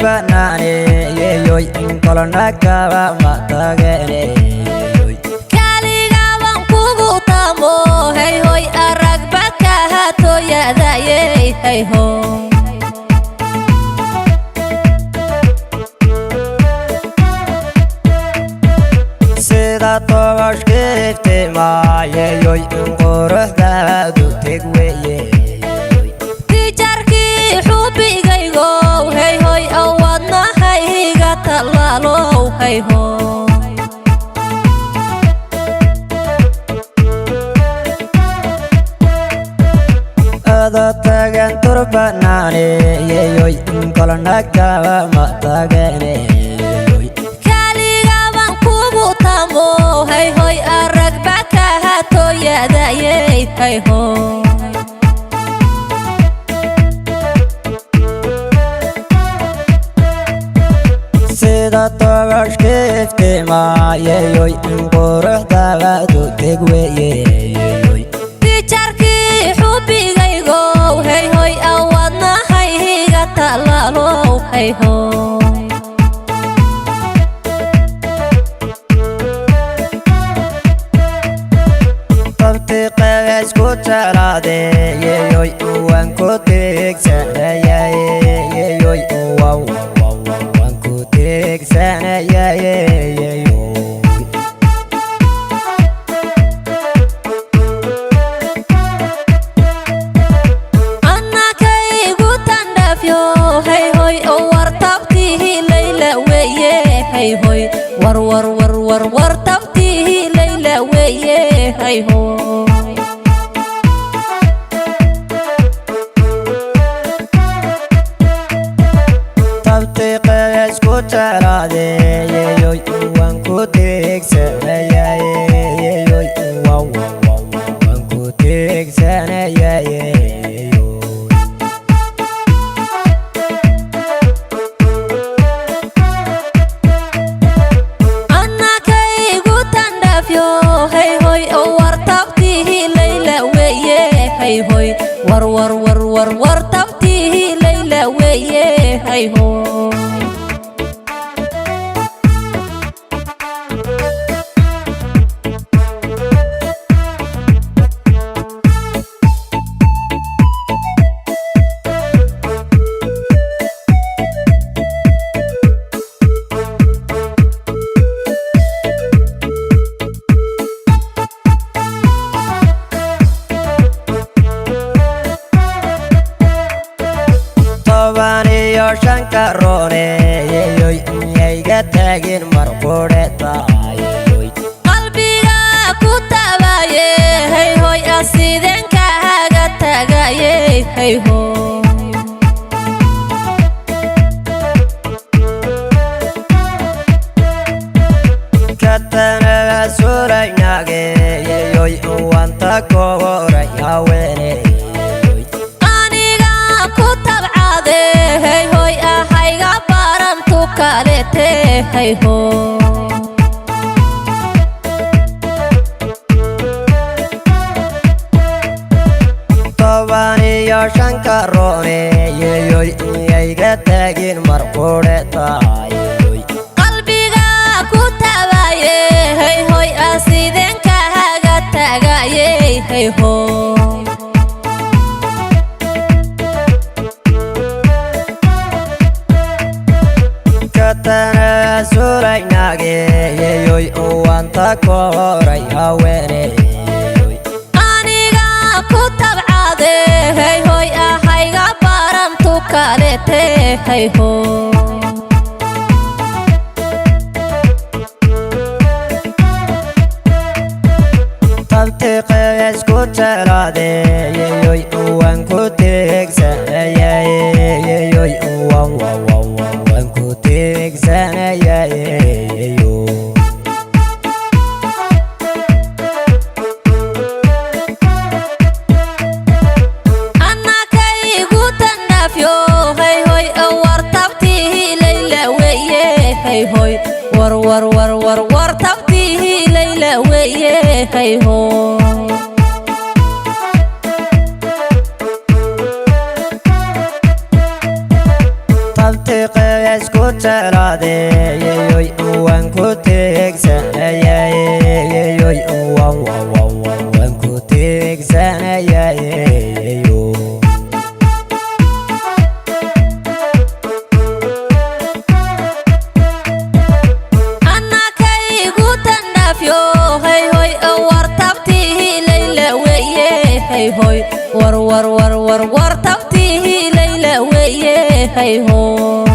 banane yeyoy inkolona kaba matagene kaliga wan kugu tamo hey hoy arag baka hato yada hey ho sida tobash kifte ma yeyoy inqorahda du tegweye tijarki xubigaygo hey hoy awadna hayga talalo hey ho ada tagan turbanane yeyoy inkolona kaba matagene kaliga wan kugu tamo hey hoy arag baka hato yada hey ho sida tobash kifte ma yeyoy inqorahda du tegweye tijarki xubigaygo hey hoy awadna hayga talalo hey ho tabti qays ku tarade yeyoy wan ku tegsanaya yeyoy wan ku tegsanaya yeyoy annakaygu tandhafyo hey hoy wartabtihi layla weye hey hoy wartabtihi layla weye hey ho tabti qays ku tarade yeyoy wan ku tegsanaya yeyoy wan ku tegsanaya yeyoy annakaygu tandhafyo hey hoy wartabtihi layla weye hey hoy wartabtihi layla weye hey ho tobaniyo shanka rone yeyoy yayga tagin marqore tayeyoy qalbiga ku tabaye hey hoy asiden kaaga tagaye hey ho katana suraynage yeyoy wanta kowora yawene aniga ku tabcade hey hoy ahayga barantu kalete hey ho tobaniyo shanka rone yeyoy yayga tagin marqore tayeyoy qalbiga ku tabaye hey hoy asiden kaaga tagaye hey ho katana suraynage yeyoy wanta kowora yawene aniga ku tabcade hey hoy ahayga barantu kalete hey ho tabti qays ku tarade yeyoy wan ku tegsanaya yeyoy wan ku tegsanaya yeyoy annakaygu tandhafyo hey hoy wartabtihi layla weye hey hoy wartabtihi layla weye hey ho tabti tabtiqe isku jeclaade yeyoy waan ku teegsanayaye yeyoy waan ku teegsanayaye yeyo annakaygu tandhafyo hey hoy wartabtihi layla weye hey hoy war tabtihi layla weye hey hoy